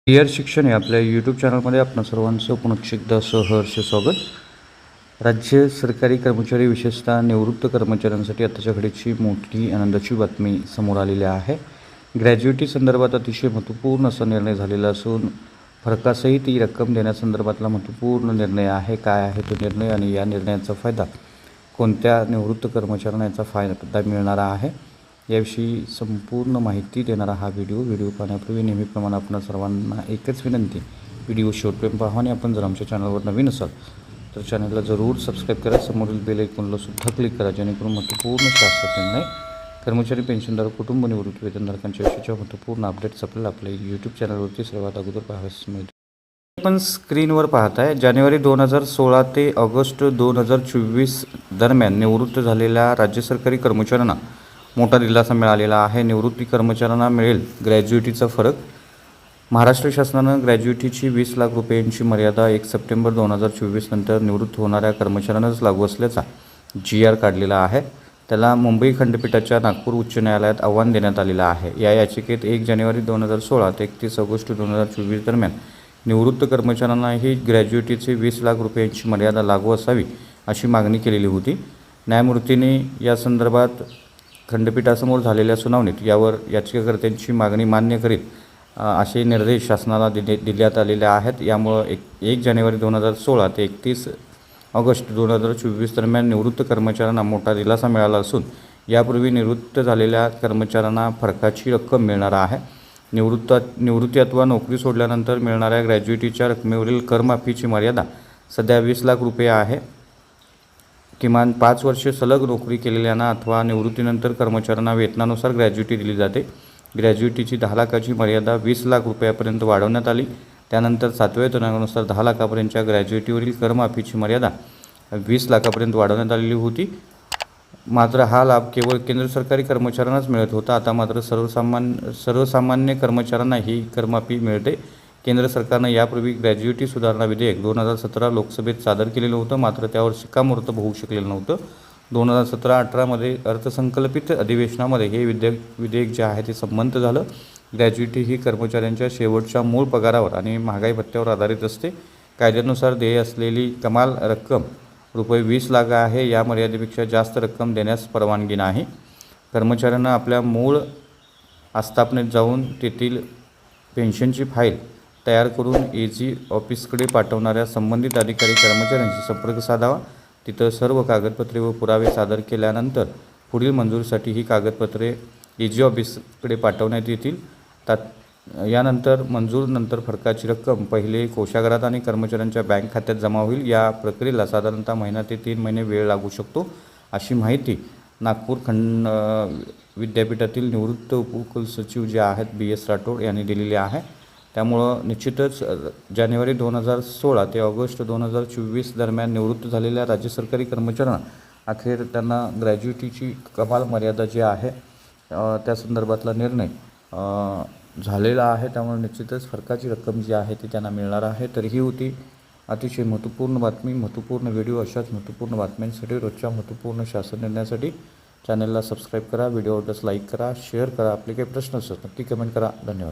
Dear शिक्षण आहे आपल्या यूट्यूब चॅनलमध्ये आपणा सर्वांचं पुन्हा एकदा सहर्ष स्वागत। राज्य सरकारी कर्मचारी विशेषतः निवृत्त कर्मचाऱ्यांसाठी आताच्या घडीची मोठी आनंदाची बातमी समोर आलेली आहे। ग्रॅज्युइटी संदर्भात अतिशय महत्त्वपूर्ण असा निर्णय झालेला असून फरकासहित ही रक्कम देण्यासंदर्भातला महत्त्वपूर्ण निर्णय आहे। काय आहे तो निर्णय आणि या निर्णयाचा फायदा कोणत्या निवृत्त कर्मचाऱ्यांना याचा फायदा मिळणार आहे याविषयी संपूर्ण माहिती देणारा हा व्हिडिओ पाहण्यापूर्वी नेहमीप्रमाणे आपण सर्वांना एकच विनंती, व्हिडिओ शेवटपर्यंत पहा आणि आपण जर आमच्या चॅनलवर नवीन असाल तर चॅनलला जरूर सबस्क्राईब करा, समोरील बेल आयकॉनला सुद्धा क्लिक करा जेणेकरून महत्त्वपूर्ण शासकीय निर्णय, कर्मचारी पेन्शनधारक, कुटुंब निवृत्ती वेतनधारकांच्या विषयीच्या महत्त्वपूर्ण अपडेट्स आपल्याला आपल्या यूट्यूब चॅनलवरती सर्वात अगोदर पाहावयास मिळतील। आपण स्क्रीनवर पाहत आहे जानेवारी 2016 ते ऑगस्ट 2024 दरम्यान निवृत्त झालेल्या राज्य सरकारी कर्मचाऱ्यांना मोठा दिलासा मिळालेला आहे। निवृत्ती कर्मचाऱ्यांना मिळेल ग्रॅज्युइटीचा फरक। महाराष्ट्र शासनानं ग्रॅज्युइटीची 20 लाख रुपयांची मर्यादा 1 सप्टेंबर 2024 नंतर निवृत्त होणाऱ्या कर्मचाऱ्यांनाच लागू असल्याचा GR काढलेला आहे। त्याला मुंबई खंडपीठाच्या नागपूर उच्च न्यायालयात आव्हान देण्यात आलेलं आहे। या याचिकेत 1 जानेवारी 2016 ते 31 ऑगस्ट 2024 दरम्यान निवृत्त कर्मचाऱ्यांना ही ग्रॅज्युइटीची 20 लाख रुपयांची मर्यादा लागू असावी अशी मागणी केलेली होती। न्यायमूर्तींनी या संदर्भात खंडपीठासमोर झालेल्या सुनावणीत यावर याचिकाकर्त्यांची मागणी मान्य करीत असे निर्देश शासनाला देण्यात आलेले आहेत। यामुळे 1 जानेवारी 2016 ते 31 ऑगस्ट 2024 दरम्यान निवृत्त कर्मचाऱ्यांना मोठा दिलासा मिळाला असून यापूर्वी निवृत्त झालेल्या कर्मचाऱ्यांना फरकाची रक्कम मिळणार आहे। निवृत्ती अथवा नोकरी सोडल्यानंतर मिळणाऱ्या ग्रॅज्युइटीच्या रकमेवरील करमाफीची मर्यादा सध्या 20 लाख रुपये आहे। किमान 5 वर्षे सलग नोकरी केलेल्यांना अथवा निवृत्तीनंतर कर्मचाऱ्यांना वेतनानुसार ग्रॅज्युइटी दिली जाते। ग्रॅज्युइटीची 10 लाखाची मर्यादा 20 लाख रुपयापर्यंत वाढवण्यात आली। त्यानंतर 7व्या वेतनानुसार 10 लाखापर्यंतच्या ग्रॅज्युइटीवरील करमाफीची मर्यादा 20 लाखापर्यंत वाढवण्यात आलेली होती। मात्र हा लाभ केवळ केंद्र सरकारी कर्मचाऱ्यांनाच मिळत होता। आता मात्र सर्वसामान्य कर्मचाऱ्यांना ही करमाफी मिळते। केंद्र सरकारनं यापूर्वी ग्रॅज्युइटी सुधारणा विधेयक 2017 लोकसभेत सादर केलेलं होतं, मात्र त्यावर शिक्कामोर्तब होऊ शकलेलं नव्हतं। 2017-18 मध्ये अर्थसंकल्पित अधिवेशनामध्ये हे विधेयक जे आहे ते संमत झालं। ग्रॅज्युइटी ही कर्मचाऱ्यांच्या शेवटच्या मूळ पगारावर आणि महागाई भत्त्यावर आधारित असते। कायद्यानुसार देय असलेली कमाल रक्कम रुपये 20 लाख आहे। या मर्यादेपेक्षा जास्त रक्कम देण्यास परवानगी नाही। कर्मचाऱ्यांना आपल्या मूळ आस्थापनेत जाऊन तेथील पेन्शनची फाईल तयार करून AG ऑफिसकडे पाठवणाऱ्या संबंधित अधिकारी कर्मचाऱ्यांशी संपर्क साधावा। तिथं सर्व कागदपत्रे व पुरावे सादर केल्यानंतर पुढील मंजुरीसाठी ही कागदपत्रे AG ऑफिसकडे पाठवण्यात येतील। यानंतर मंजूरनंतर फरकाची रक्कम पहिले कोषागारात आणि कर्मचाऱ्यांच्या बँक खात्यात जमा होईल। या प्रक्रियेला साधारणतः महिना ते 3 महिने वेळ लागू शकतो अशी माहिती नागपूर विद्यापीठातील निवृत्त उपकुलसचिव जे आहेत BS राठोड यांनी दिलेली आहे। त्यामुळं निश्चितच जानेवारी 2016 ते ऑगस्ट 2024 दरम्यान निवृत्त झालेल्या राज्य सरकारी कर्मचाऱ्यांना अखेर त्यांना ग्रॅज्युइटीची कमाल मर्यादा जी आहे त्या संदर्भातला निर्णय झालेला आहे। त्यामुळे निश्चितच फरकाची रक्कम जी आहे ती त्यांना मिळणार आहे। तर ही होती अतिशय महत्त्वपूर्ण बातमी। महत्त्वपूर्ण व्हिडिओ अशाच महत्त्वपूर्ण बातम्यांसाठी, रोजच्या महत्त्वपूर्ण शासन निर्णयासाठी चॅनलला सबस्क्राईब करा, व्हिडिओ आवडल्यास लाईक करा, शेअर करा। आपले काही प्रश्न असतात नक्की कमेंट करा। धन्यवाद।